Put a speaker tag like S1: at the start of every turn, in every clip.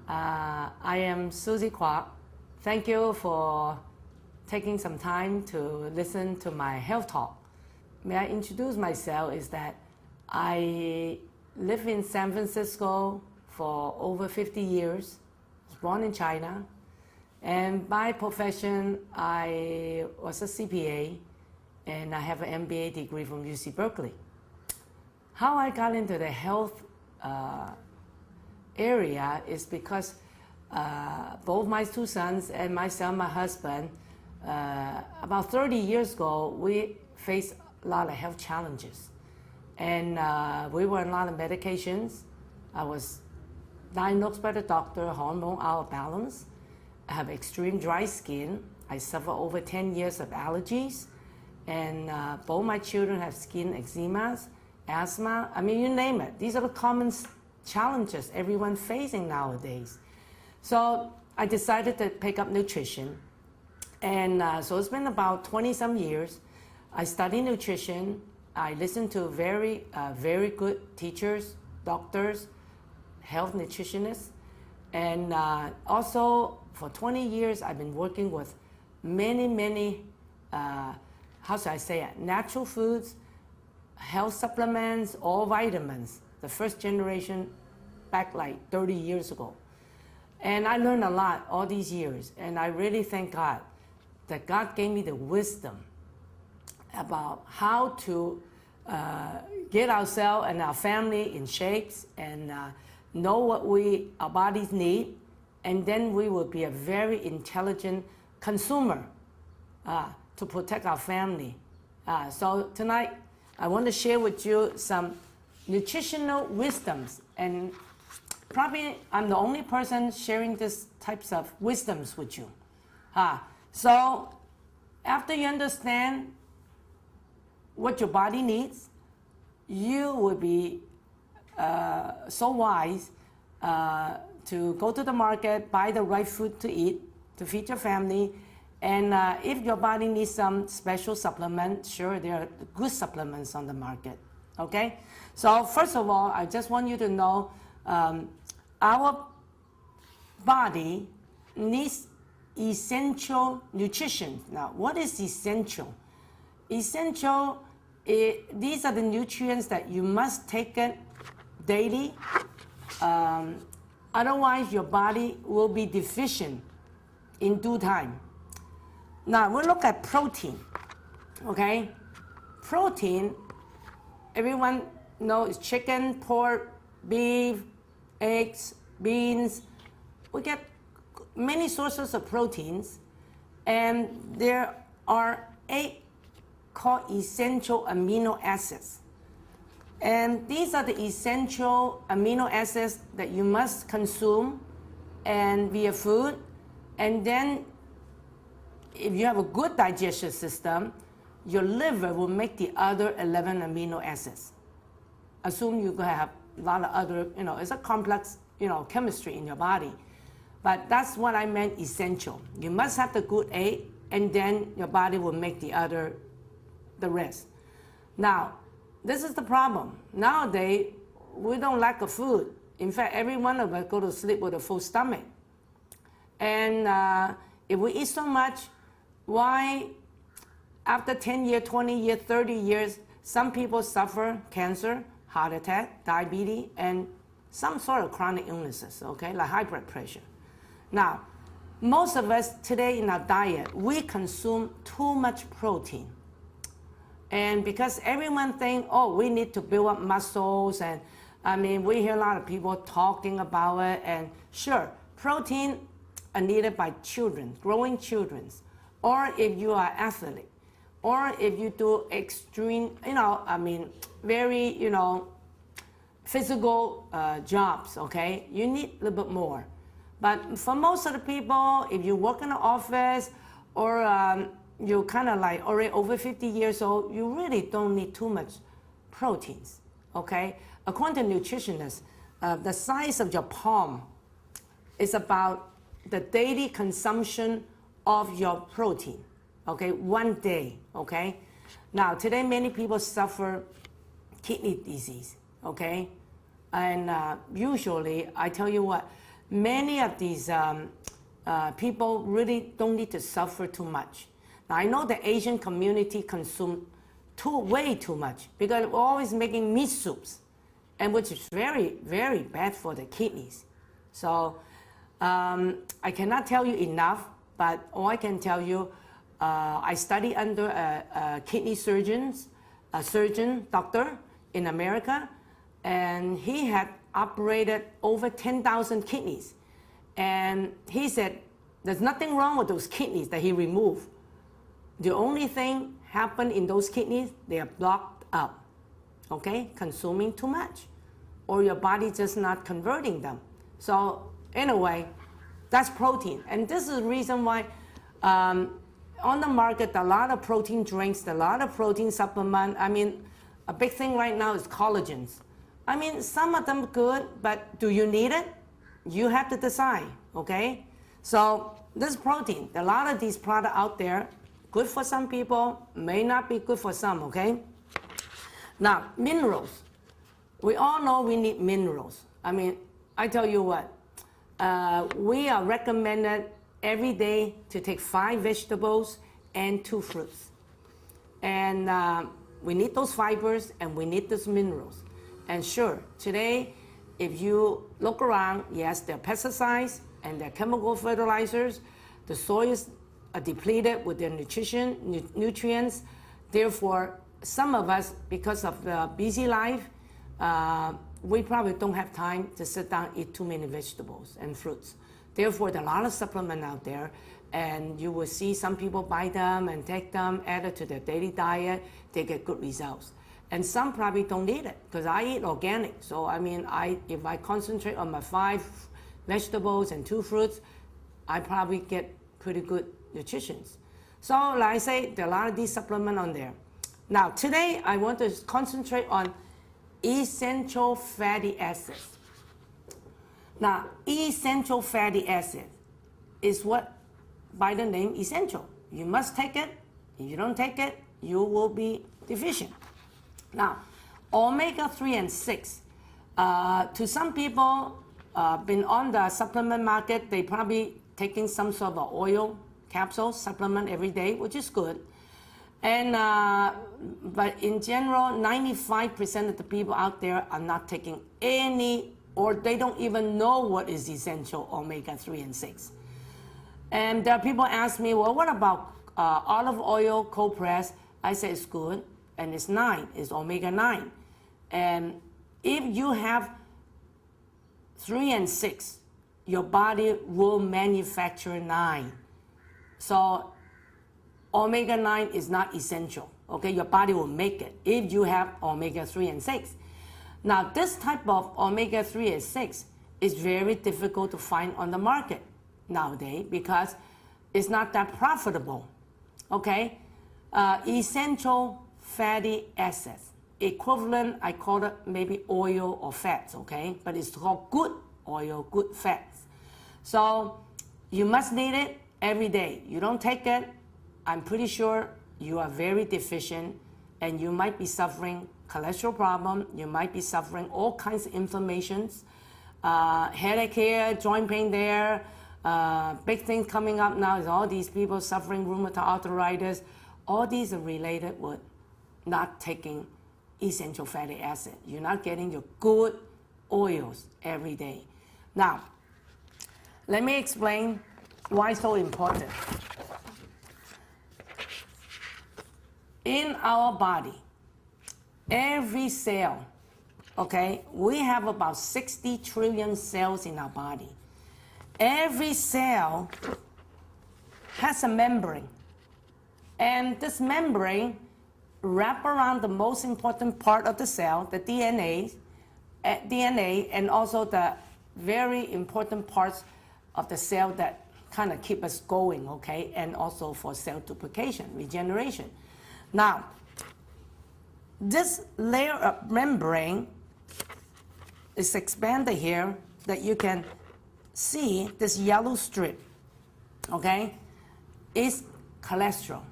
S1: I am Susie Kwok. Thank you for taking some time to listen to my health talk. May I introduce myself is that I live in San Francisco for over 50 years. I was born in China. And by profession, I was a CPA and I have an MBA degree from UC Berkeley. How I got into the health area is because both my two sons and myself, my husband, about 30 years ago, we faced a lot of health challenges. And we were on a lot of medications. I was diagnosed by the doctor, hormone out of balance. I have extreme dry skin. I suffer over 10 years of allergies. And both my children have skin eczemas, asthma, I mean, you name it. These are the common challenges everyone's facing nowadays. So I decided to pick up nutrition. And so it's been about 20 some years. I study nutrition. I listen to very good teachers, doctors, health nutritionists. And also for 20 years, I've been working with many, how should I say it, natural foods, health supplements, all vitamins, the first generation back like 30 years ago. And I learned a lot all these years, and I really thank God that God gave me the wisdom about how to get ourselves and our family in shapes and know what our bodies need, and then we will be a very intelligent consumer to protect our family. So tonight, I want to share with you some nutritional wisdoms, and probably I'm the only person sharing these types of wisdoms with you. So after you understand what your body needs, you will be so wise to go to the market, buy the right food to eat, to feed your family. And if your body needs some special supplement, sure, there are good supplements on the market, okay? So first of all, I just want you to know our body needs essential nutrition. Now, what is essential? Essential, these are the nutrients that you must take it daily. Otherwise, your body will be deficient in due time. Now, we'll look at protein, okay? Protein, everyone knows chicken, pork, beef, eggs, beans. We get many sources of proteins, and there are 8 called essential amino acids. And these are the essential amino acids that you must consume and via food. And then if you have a good digestion system, your liver will make the other 11 amino acids. Assume you're going to have a lot of other, it's a complex, chemistry in your body. But that's what I meant essential. You must have the good 8, and then your body will make the rest. Now, this is the problem. Nowadays, we don't lack of food. In fact, every one of us go to sleep with a full stomach. And if we eat so much, why after 10 years, 20 years, 30 years, some people suffer cancer, heart attack, diabetes, and some sort of chronic illnesses, okay, like high blood pressure. Now, most of us today in our diet, we consume too much protein. And because everyone thinks, oh, we need to build up muscles, and I mean, we hear a lot of people talking about it, and sure, protein are needed by children, growing children, or if you are athlete, or if you do extreme, very, physical jobs, okay? You need a little bit more. But for most of the people, if you work in an office, or you're kind of like already over 50 years old, you really don't need too much proteins, okay? According to nutritionists, the size of your palm is about the daily consumption of your protein, okay? 1 day, okay? Now, today many people suffer kidney disease, okay? And usually, I tell you what, many of these people really don't need to suffer too much. Now, I know the Asian community consume way too much because we're always making meat soups, and which is very, very bad for the kidneys. So I cannot tell you enough, but all I can tell you, I study under a kidney surgeon doctor in America, and he had operated over 10,000 kidneys. And he said there's nothing wrong with those kidneys that he removed. The only thing happened in those kidneys, they are blocked up, okay? Consuming too much, or your body just not converting them. So anyway, that's protein. And this is the reason why on the market, a lot of protein drinks, a lot of protein supplement. I mean, a big thing right now is collagens. I mean, some of them good, but do you need it? You have to decide, okay? So this protein, a lot of these products out there, good for some people, may not be good for some, okay? Now, minerals. We all know we need minerals. I mean, I tell you what, we are recommended every day to take 5 vegetables and 2 fruits. And we need those fibers and we need those minerals. And sure, today, if you look around, yes, there are pesticides and there are chemical fertilizers. The soil is depleted with their nutrients. Therefore, some of us, because of the busy life, we probably don't have time to sit down and eat too many vegetables and fruits. Therefore, there are a lot of supplements out there, and you will see some people buy them and take them, add it to their daily diet. They get good results. And some probably don't need it, because I eat organic. So, I mean, if I concentrate on my 5 vegetables and 2 fruits, I probably get pretty good nutrition. So, like I say, there are a lot of these supplements on there. Now, today, I want to concentrate on essential fatty acids. Now, essential fatty acid is what, by the name essential. You must take it. If you don't take it, you will be deficient. Now, omega-3 and 6. To some people, been on the supplement market, they probably taking some sort of oil capsule supplement every day, which is good. And but in general, 95% of the people out there are not taking any, or they don't even know what is essential omega-3 and 6. And there are people ask me, well, what about olive oil cold press? I say it's good, and it's 9, it's omega-9. And if you have 3 and 6, your body will manufacture 9. So omega-9 is not essential, okay? Your body will make it if you have omega-3 and 6. Now, this type of omega-3 and 6 is very difficult to find on the market nowadays because it's not that profitable, okay? Essential fatty acids, equivalent, I call it maybe oil or fats, okay? But it's called good oil, good fats. So you must need it every day. You don't take it, I'm pretty sure you are very deficient and you might be suffering cholesterol problem, you might be suffering all kinds of inflammations, headache here, joint pain there. Big thing coming up now is all these people suffering rheumatoid arthritis. All these are related with not taking essential fatty acid. You're not getting your good oils every day. Now, let me explain why it's so important. In our body, every cell, okay, we have about 60 trillion cells in our body. Every cell has a membrane. And this membrane wraps around the most important part of the cell, the DNA, and also the very important parts of the cell that kind of keep us going, okay, and also for cell duplication, regeneration. Now, this layer of membrane is expanded here that you can see this yellow strip, okay, is cholesterol.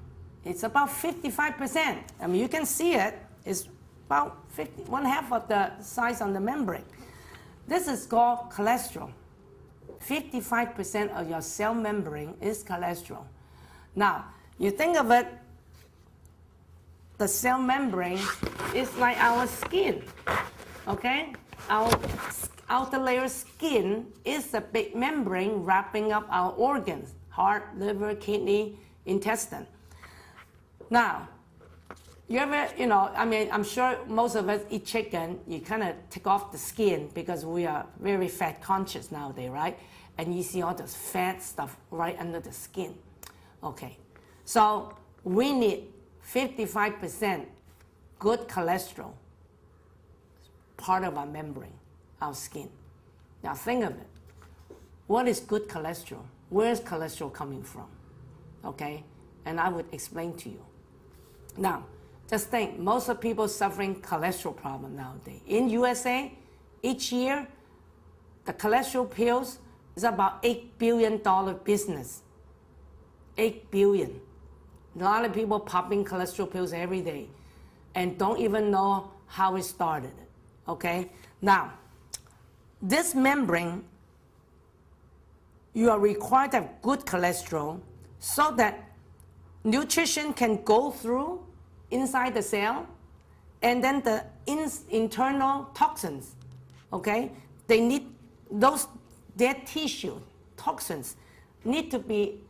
S1: It's about 55%. I mean, you can see it. It's about 1/2 of the size on the membrane. This is called cholesterol. 55% of your cell membrane is cholesterol. Now, you think of it, the cell membrane is like our skin, okay? Our outer layer skin is the big membrane wrapping up our organs, heart, liver, kidney, intestine. Now, you ever, I'm sure most of us eat chicken, you kind of take off the skin because we are very fat conscious nowadays, right? And you see all this fat stuff right under the skin. Okay, so we need 55% good cholesterol, part of our membrane, our skin. Now think of it. What is good cholesterol? Where is cholesterol coming from? Okay, and I would explain to you. Now, just think, most of people suffering cholesterol problem nowadays. In USA, each year, the cholesterol pills is about $8 billion business. 8 billion. A lot of people popping cholesterol pills every day and don't even know how it started, okay? Now, this membrane, you are required to have good cholesterol so that nutrition can go through inside the cell, and then the internal toxins, okay? They need those dead tissue toxins need to be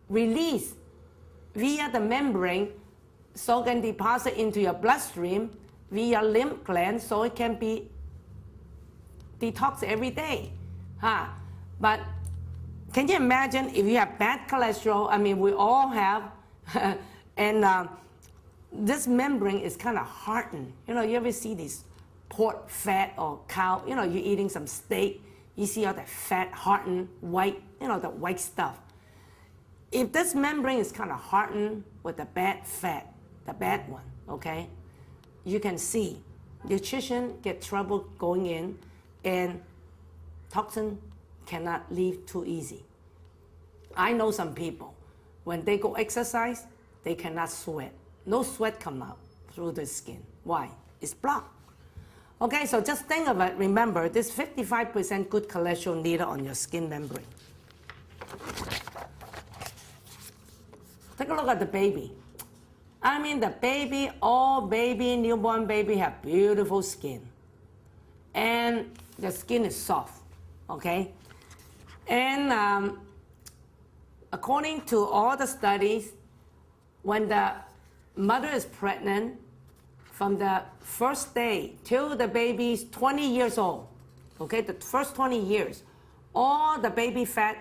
S1: released via the membrane so it can deposit into your bloodstream via lymph glands so it can be detoxed every day. But can you imagine if you have bad cholesterol? I mean, we all have, and this membrane is kind of hardened. You ever see these pork fat or cow? You're eating some steak, you see all that fat, hardened, white, the white stuff. If this membrane is kind of hardened with the bad fat, the bad one, okay, you can see nutrition get trouble going in, and toxin cannot leave too easy. I know some people, when they go exercise, they cannot sweat. No sweat come out through the skin. Why? It's blocked. Okay, so just think of it. Remember, this 55% good cholesterol needed on your skin membrane. Take a look at the baby. I mean, the baby, all baby, newborn baby have beautiful skin. And the skin is soft, okay? And according to all the studies, when the mother is pregnant, from the first day till the baby is 20 years old, okay, the first 20 years, all the baby fat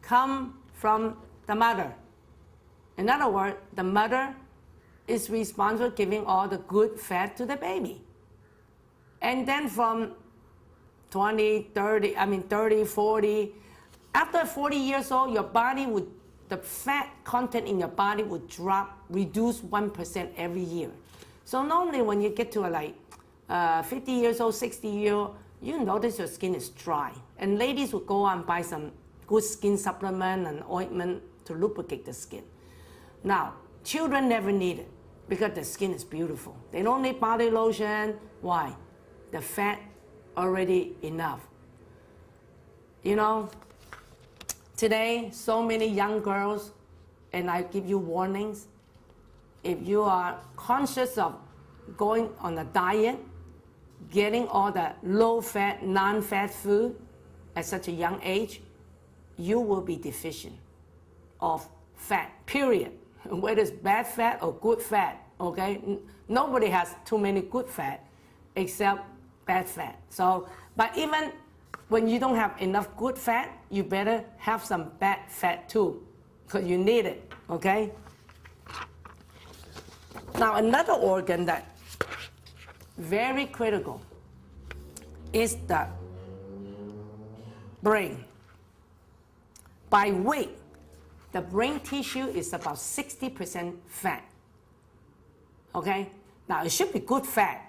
S1: come from the mother. In other words, the mother is responsible for giving all the good fat to the baby. And then from 30, 40, after 40 years old, your body would, the fat content in your body would drop, reduce 1% every year. So normally when you get to like 50 years old, 60 years old, you notice your skin is dry. And ladies will go out and buy some good skin supplement and ointment to lubricate the skin. Now, children never need it because the skin is beautiful. They don't need body lotion. Why? The fat already enough. Today, so many young girls, and I give you warnings, if you are conscious of going on a diet, getting all the low-fat, non-fat food at such a young age, you will be deficient of fat, period. Whether it's bad fat or good fat, okay? Nobody has too many good fat except bad fat. So, but even when you don't have enough good fat, you better have some bad fat too, because you need it, okay? Now, another organ that very critical is the brain. By weight, the brain tissue is about 60% fat. Okay? Now, it should be good fat.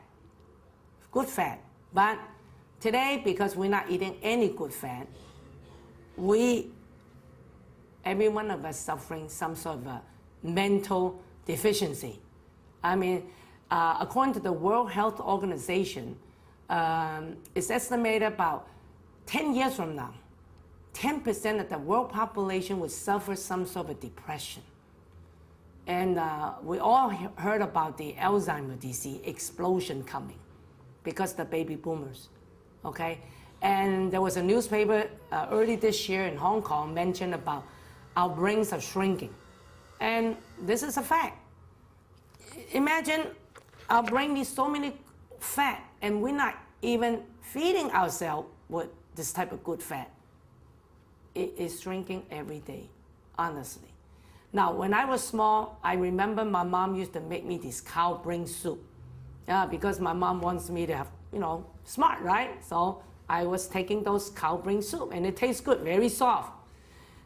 S1: But today, because we're not eating any good fat, every one of us suffering some sort of a mental deficiency. I mean, according to the World Health Organization, it's estimated about 10 years from now, 10% of the world population would suffer some sort of depression. And we all heard about the Alzheimer's disease explosion coming because the baby boomers, okay? And there was a newspaper early this year in Hong Kong mentioned about our brains are shrinking. And this is a fact. Imagine our brain needs so many fat and we're not even feeding ourselves with this type of good fat. It is shrinking every day, honestly. Now, when I was small, I remember my mom used to make me this cow brain soup. Because my mom wants me to have, smart, right? So I was taking those cow brain soup and it tastes good, very soft.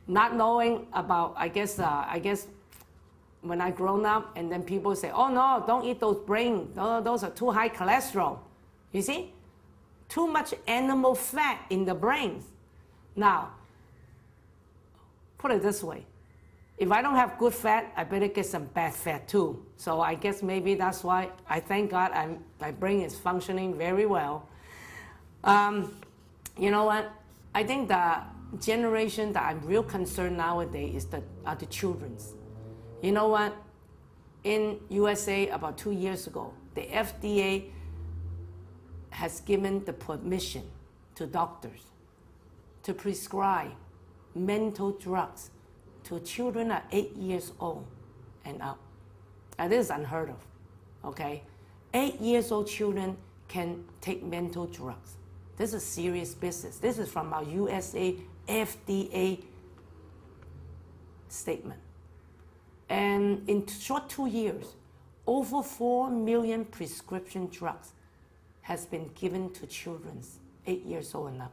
S1: Not knowing about, I guess when I grown up and then people say, oh no, don't eat those brains. Those are too high cholesterol. You see? Too much animal fat in the brains. Now, put it this way. If I don't have good fat, I better get some bad fat too. So I guess maybe that's why I thank God my brain is functioning very well. You know what? I think the generation that I'm real concerned nowadays are the children's. You know what? In USA about 2 years ago, the FDA has given the permission to doctors to prescribe mental drugs to children at 8 years old and up. And this is unheard of, okay? 8 years old children can take mental drugs. This is serious business. This is from our USA FDA statement. And in short 2 years, over 4 million prescription drugs has been given to children 8 years old and up.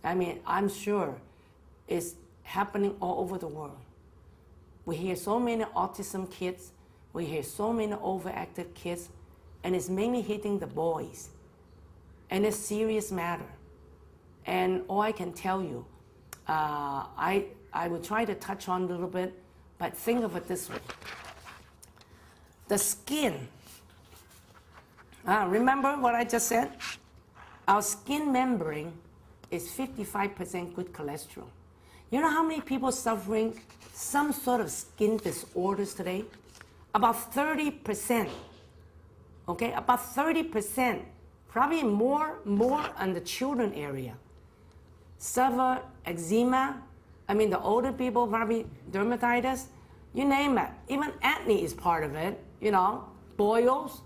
S1: I mean, I'm sure it's happening all over the world. We hear so many autism kids, we hear so many overactive kids, and it's mainly hitting the boys. And it's a serious matter. And all I can tell you, I will try to touch on a little bit, but think of it this way. The skin, remember what I just said? Our skin membrane is 55% good cholesterol. You know how many people suffering some sort of skin disorders today? About 30%, okay? About 30%, probably more on the children area. Suffer eczema, the older people probably dermatitis, you name it. Even acne is part of it, boils.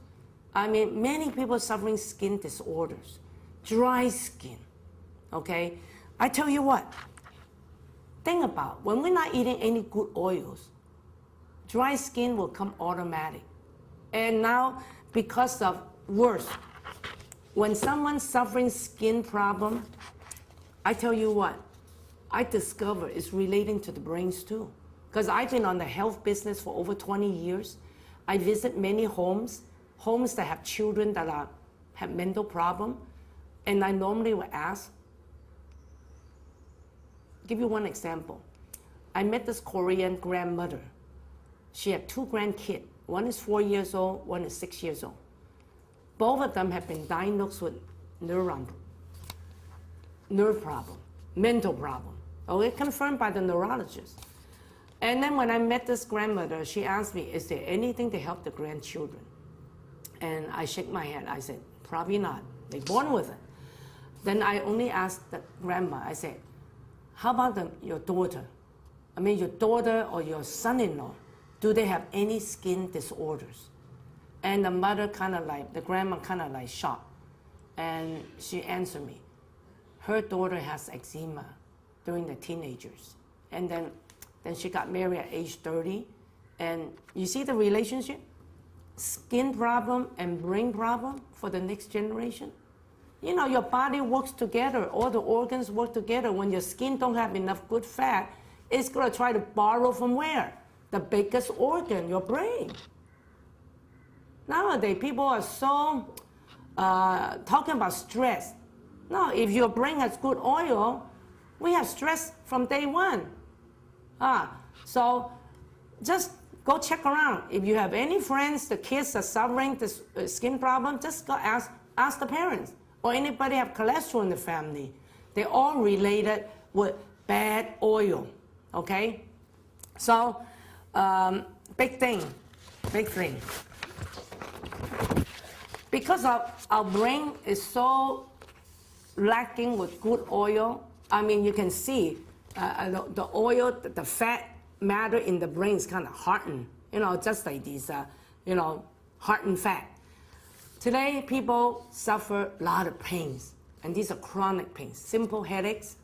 S1: Many people suffering skin disorders, dry skin, okay? I tell you what, think about when we're not eating any good oils, dry skin will come automatic. And now, because of worse, when someone's suffering skin problem, I tell you what, I discover it's relating to the brains too. Because I've been on the health business for over 20 years. I visit many homes that have children that have mental problem, and I normally will ask, give you one example. I met this Korean grandmother. She had 2 grandkids. One is 4 years old, one is 6 years old. Both of them have been diagnosed with nerve problem, mental problem. Okay, confirmed by the neurologist. And then when I met this grandmother, she asked me, is there anything to help the grandchildren? And I shake my head. I said, probably not. They're born with it. Then I only asked the grandma, I said, how about your daughter? Your daughter or your son-in-law, do they have any skin disorders? And the mother the grandma shocked. And she answered me, her daughter has eczema during the teenagers. And then she got married at age 30. And you see the relationship? Skin problem and brain problem for the next generation. Your body works together, all the organs work together. When your skin don't have enough good fat, it's gonna try to borrow from where? The biggest organ, your brain. Nowadays, people are so talking about stress. No, if your brain has good oil, we have stress from day one. So just go check around. If you have any friends, the kids are suffering this skin problem, just go ask the parents. Or anybody have cholesterol in the family. They're all related with bad oil, okay? So, big thing. Because our brain is so lacking with good oil, I mean, you can see the oil, the fat matter in the brain is kind of hardened, just like these, hardened fat. Today, people suffer a lot of pains, and these are chronic pains, simple headaches,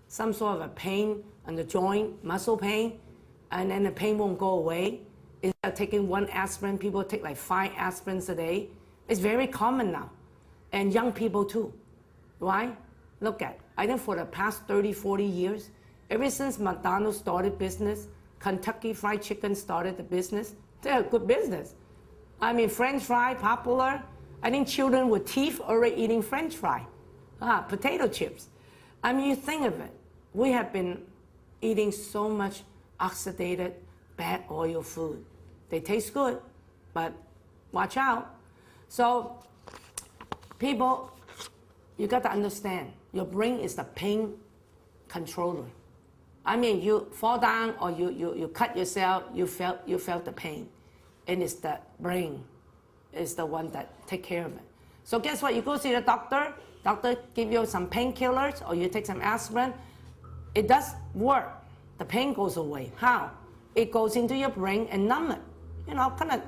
S1: some sort of a pain on the joint, muscle pain, and then the pain won't go away. Instead of taking one aspirin, people take like 5 aspirins a day. It's very common now, and young people too. Why? Look at, I think for the past 30, 40 years, ever since McDonald's started business, Kentucky Fried Chicken started the business, they're a good business. I mean, French fry, popular. I think children with teeth already eating French fry. Potato chips. I mean, you think of it. We have been eating so much oxidated, bad oil food. They taste good, but watch out. So, people, you got to understand, your brain is the pain controller. I mean, you fall down or you cut yourself, you felt the pain. And it's the brain is the one that take care of it. So guess what? You go see the doctor give you some painkillers or you take some aspirin. It does work. The pain goes away. How? It goes into your brain and numb it. Kind of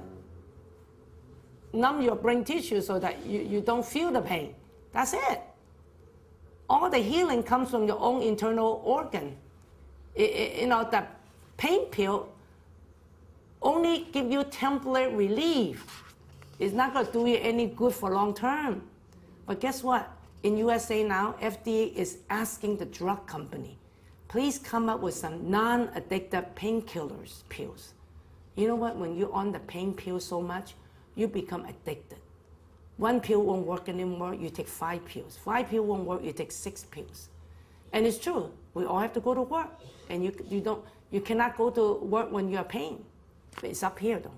S1: numb your brain tissue so that you don't feel the pain. That's it. All the healing comes from your own internal organ. The pain pill only give you temporary relief. It's not going to do you any good for long term. But guess what? In USA now, FDA is asking the drug company, please come up with some non-addictive painkillers pills. You know what? When you're on the pain pill so much, you become addicted. 1 pill won't work anymore, you take 5 pills. 5 pills won't work, you take 6 pills. And it's true, we all have to go to work. And you cannot go to work when you're in pain. But it's up here though.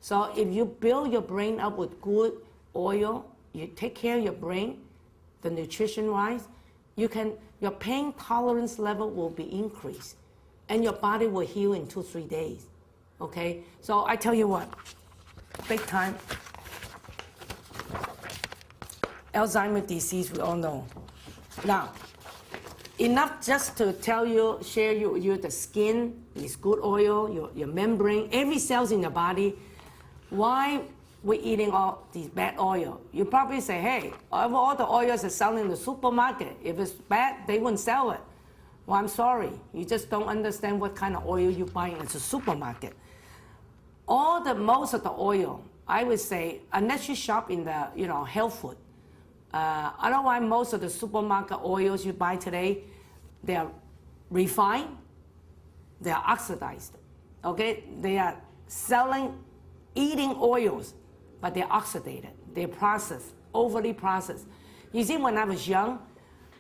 S1: So if you build your brain up with good oil, you take care of your brain, the nutrition-wise, your pain tolerance level will be increased. And your body will heal in 2-3 days. Okay? So I tell you what, big time. Alzheimer's disease, we all know. Now, enough just to tell you, share you the skin, is good oil, your membrane, every cell's in your body. Why we're eating all these bad oil? You probably say, hey, all the oils are selling in the supermarket. If it's bad, they wouldn't sell it. Well, I'm sorry. You just don't understand what kind of oil you're buying at the supermarket. Most of the oil, I would say, unless you shop in the health food. Otherwise, most of the supermarket oils you buy today, they are refined, they are oxidized. Okay, they are eating oils, but they're oxidated, they're processed, overly processed. You see, when I was young,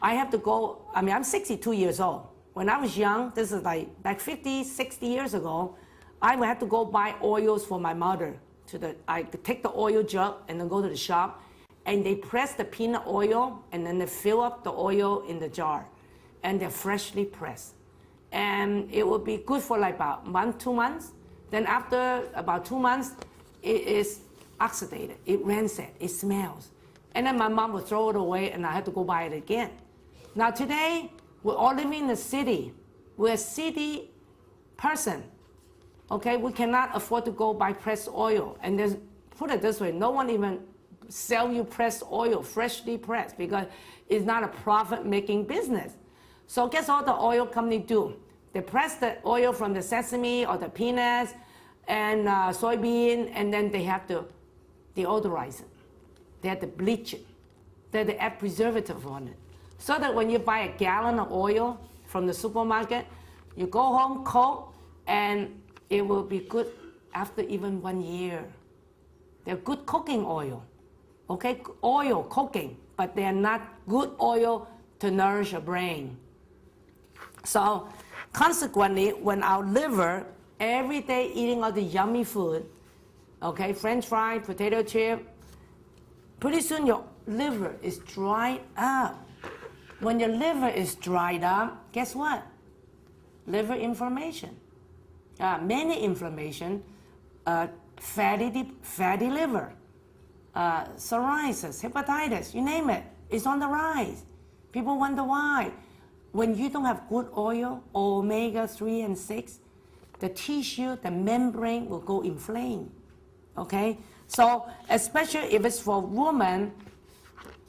S1: I have to go, I'm 62 years old. When I was young, this is like back 50, 60 years ago, I would have to go buy oils for my mother. I could take the oil jug and then go to the shop, and they press the peanut oil, and then they fill up the oil in the jar, and they're freshly pressed. And it will be good for like about 1-2 months. Then after about 2 months, it is oxidated, it rancid, it smells. And then my mom would throw it away, and I had to go buy it again. Now today, we're all living in the city. We're a city person. Okay, we cannot afford to go buy pressed oil. And then, put it this way, no one even sell you pressed oil, freshly pressed, because it's not a profit-making business. So guess what the oil company do? They press the oil from the sesame or the peanuts and soybean, and then they have to deodorize it. They have to bleach it. They have to add preservative on it. So that when you buy a gallon of oil from the supermarket, you go home, cook, and it will be good after even 1 year. They're good cooking oil. Okay, oil cooking, but they're not good oil to nourish your brain. So consequently, when our liver, every day eating all the yummy food, okay, French fry, potato chip, pretty soon your liver is dried up. When your liver is dried up, guess what? Liver inflammation. Many inflammation, fatty liver, psoriasis, hepatitis, you name it, it's on the rise. People wonder why. When you don't have good oil, omega-3 and 6, the tissue, the membrane will go inflamed, okay? So especially if it's for women,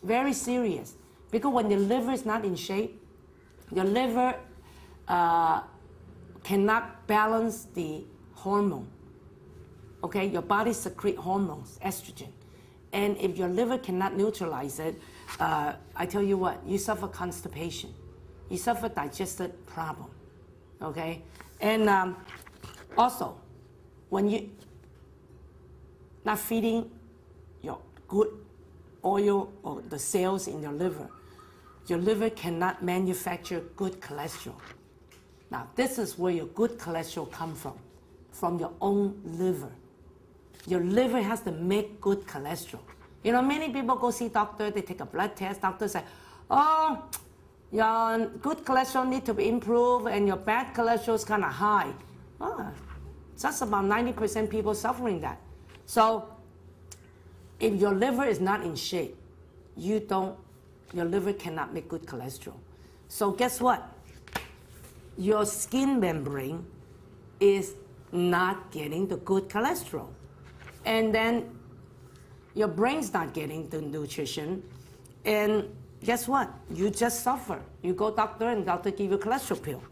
S1: very serious. Because when your liver is not in shape, your liver cannot balance the hormone, okay? Your body secretes hormones, estrogen. And if your liver cannot neutralize it, I tell you what, you suffer constipation. You suffer digestive problem, okay? And also, when you not feeding your good oil or the cells in your liver cannot manufacture good cholesterol. Now, this is where your good cholesterol comes from your own liver. Your liver has to make good cholesterol. You know, many people go see doctor, they take a blood test, doctor say, oh, your good cholesterol need to be improved and your bad cholesterol is kind of high. Oh, just about 90% people suffering that. So if your liver is not in shape, your liver cannot make good cholesterol. So guess what? Your skin membrane is not getting the good cholesterol. And then your brain's not getting the nutrition. And guess what? You just suffer. You go doctor and doctor give you cholesterol pill.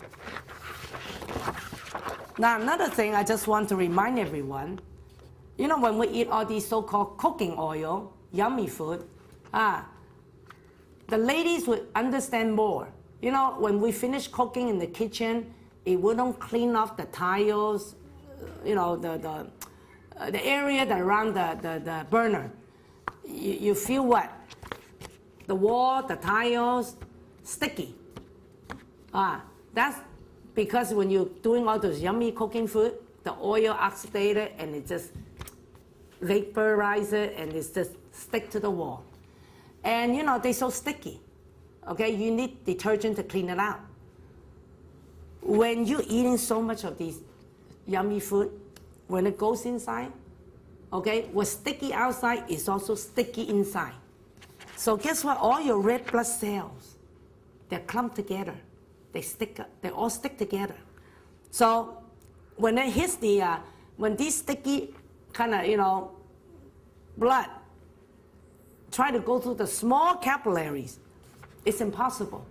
S1: Now another thing I just want to remind everyone, you know, when we eat all these so-called cooking oil, yummy food, the ladies would understand more. You know, when we finish cooking in the kitchen, if we don't clean off the tiles, you know, the area that around the burner, you feel what? The wall, the tiles, sticky. That's because when you're doing all those yummy cooking food, the oil oxidated and it just vaporize it and it just stick to the wall. And you know, they're so sticky. Okay, you need detergent to clean it out. When you're eating so much of these yummy food, when it goes inside, okay, what's sticky outside is also sticky inside. So guess what? All your red blood cells, they're clumped together. They all stick together. So when it hits when these sticky kind of, you know, blood try to go through the small capillaries, it's impossible.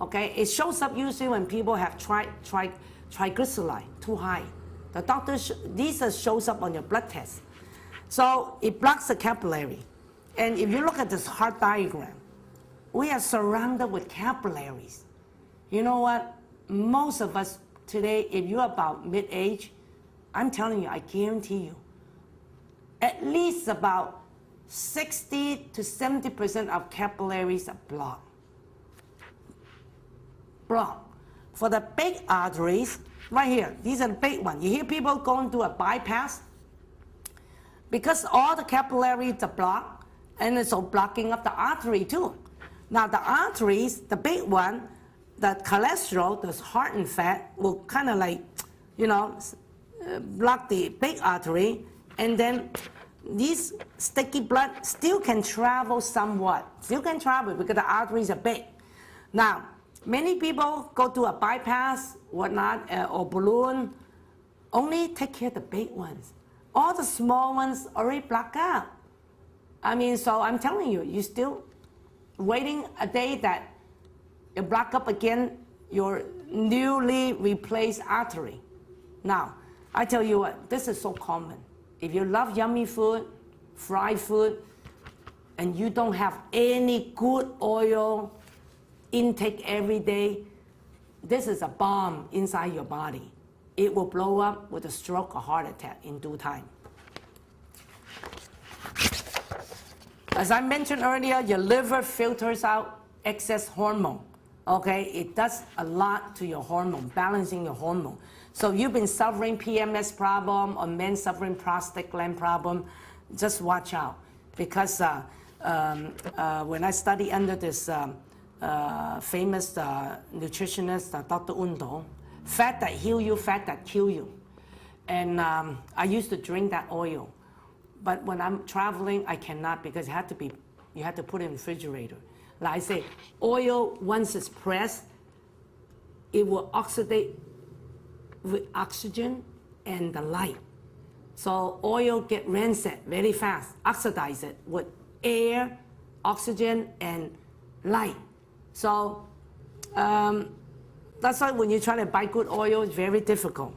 S1: Okay, it shows up usually when people have triglyceride too high. The doctor, this shows up on your blood test. So it blocks the capillary. And if you look at this heart diagram, we are surrounded with capillaries. You know what? Most of us today, if you're about mid-age, I'm telling you, I guarantee you, at least about 60 to 70% of capillaries are blocked. Blocked. For the big arteries, right here, these are the big ones. You hear people going through a bypass? Because all the capillaries are blocked, and it's all blocking up the artery too. Now the arteries, the big one, the cholesterol, the heart and fat, will kind of like, you know, block the big artery, and then this sticky blood still can travel somewhat. Still can travel because the arteries are big. Now, many people go to a bypass, whatnot, or balloon, only take care of the big ones. All the small ones already blocked out. I mean, so I'm telling you, you're still waiting a day that you block up again your newly replaced artery. Now, I tell you what, this is so common. If you love yummy food, fried food, and you don't have any good oil intake every day, this is a bomb inside your body. It will blow up with a stroke or heart attack in due time. As I mentioned earlier, your liver filters out excess hormone. Okay, it does a lot to your hormone, balancing your hormone. So you've been suffering PMS problem or men suffering prostate gland problem, just watch out. Because when I study under this famous nutritionist, Dr. Undo, fat that heal you, fat that kill you. And I used to drink that oil. But when I'm traveling, I cannot because you have to put it in the refrigerator. Like I say, oil, once it's pressed, it will oxidate with oxygen and the light. So oil get rancid very fast, oxidize it with air, oxygen, and light. So that's why when you try to buy good oil, it's very difficult.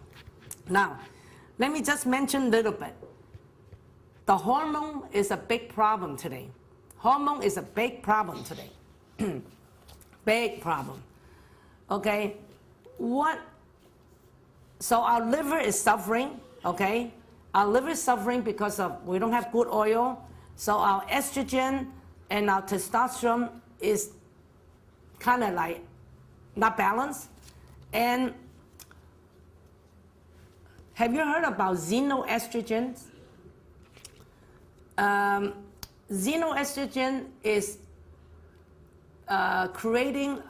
S1: Now, let me just mention a little bit. The hormone is a big problem today. Hormone is a big problem today. Big problem. Okay? So our liver is suffering, okay? Our liver is suffering because we don't have good oil. So our estrogen and our testosterone is kind of like not balanced. And have you heard about xenoestrogens? Xenoestrogen is creating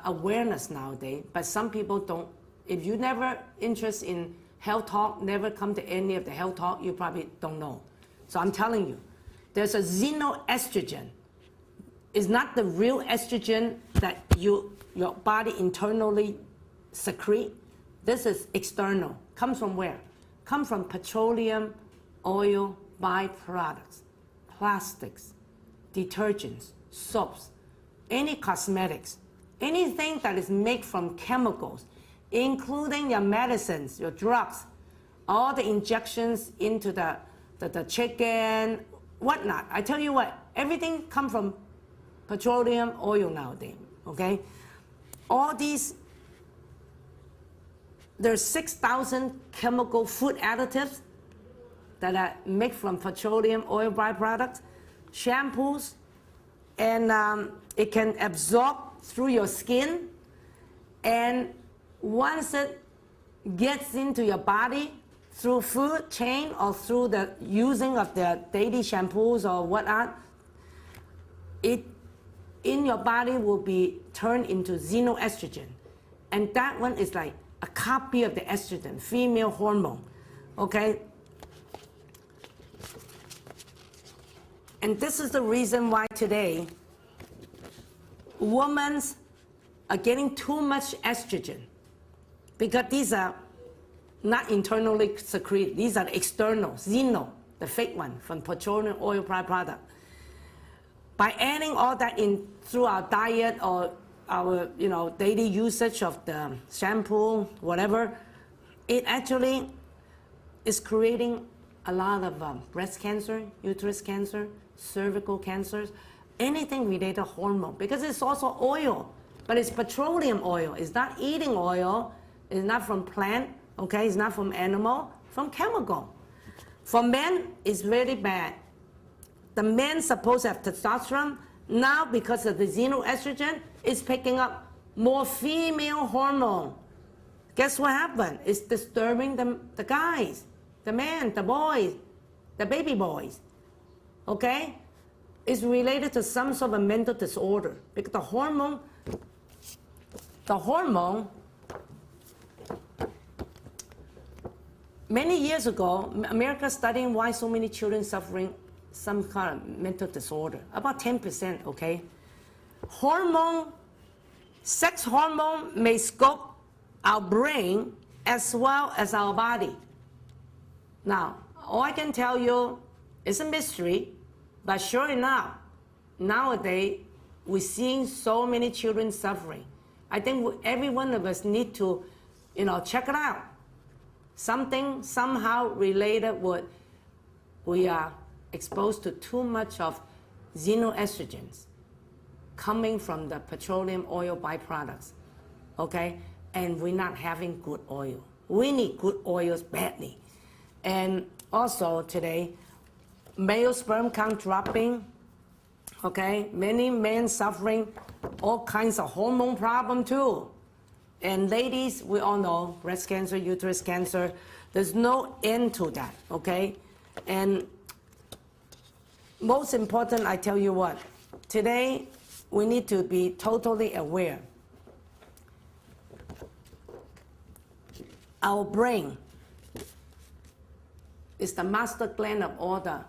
S1: awareness nowadays, but some people don't. If you never interest in health talk, never come to any of the health talk, you probably don't know. So I'm telling you, there's a xenoestrogen. It's not the real estrogen that your body internally secrete. This is external. Comes from where? Comes from petroleum oil byproducts, plastics, detergents, soaps, any cosmetics, anything that is made from chemicals, including your medicines, your drugs, all the injections into the chicken, whatnot. I tell you what, everything comes from petroleum oil nowadays, okay? All these, there's 6,000 chemical food additives that are made from petroleum oil byproducts, shampoos, and it can absorb through your skin. And once it gets into your body through food chain or through the using of the daily shampoos or whatnot, it in your body will be turned into xenoestrogen. And that one is like a copy of the estrogen, female hormone, okay? And this is the reason why today women are getting too much estrogen, because these are not internally secreted. These are external, xeno, the fake one from petroleum oil byproduct. By adding all that in through our diet or our daily usage of the shampoo, whatever, it actually is creating a lot of breast cancer, uterus cancer, cervical cancers, anything related to hormone, because it's also oil, but it's petroleum oil. It's not eating oil. It's not from plant, okay? It's not from animal, from chemical. For men, it's very bad. The men supposed to have testosterone. Now, because of the xenoestrogen, it's picking up more female hormone. Guess what happened? It's disturbing the guys, the men, the boys, the baby boys. Okay? It's related to some sort of mental disorder. Because the hormone, many years ago, America studying why so many children suffering some kind of mental disorder. About 10%, okay? Sex hormone may sculpt our brain as well as our body. Now, all I can tell you is a mystery, but sure enough, nowadays, we're seeing so many children suffering. I think every one of us need to, check it out. Something somehow related with we are exposed to too much of xenoestrogens coming from the petroleum oil byproducts, okay? And we're not having good oil. We need good oils badly. And also today, male sperm count dropping, okay? Many men suffering all kinds of hormone problem too. And ladies, we all know, breast cancer, uterus cancer, there's no end to that, okay? And most important, I tell you what, today we need to be totally aware. Our brain is the master gland of all the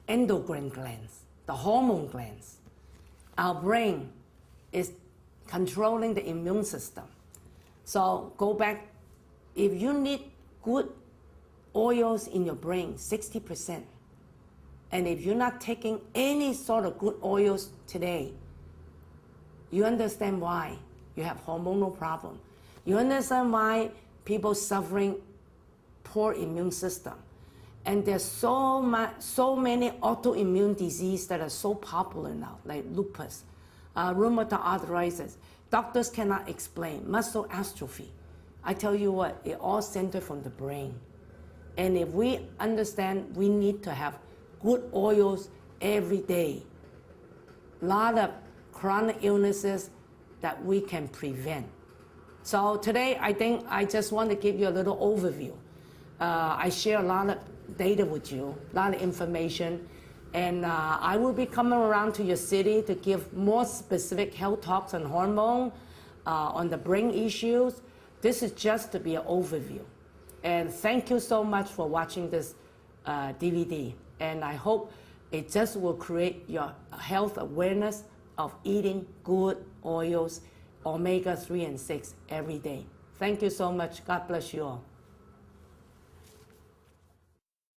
S1: endocrine glands, the hormone glands. Our brain is controlling the immune system. So go back, if you need good oils in your brain, 60%, and if you're not taking any sort of good oils today, you understand why you have hormonal problem. You understand why people suffering poor immune system. And there's so many autoimmune diseases that are so popular now, like lupus, rheumatoid arthritis. Doctors cannot explain. Muscle atrophy. I tell you what, it all centers from the brain. And if we understand we need to have good oils every day, a lot of chronic illnesses that we can prevent. So today, I think I just want to give you a little overview. I share a lot of data with you, a lot of information, and I will be coming around to your city to give more specific health talks on hormone, on the brain issues. This is just to be an overview. And thank you so much for watching this DVD. And I hope it just will create your health awareness of eating good oils, omega-3 and 6 every day. Thank you so much. God bless you all.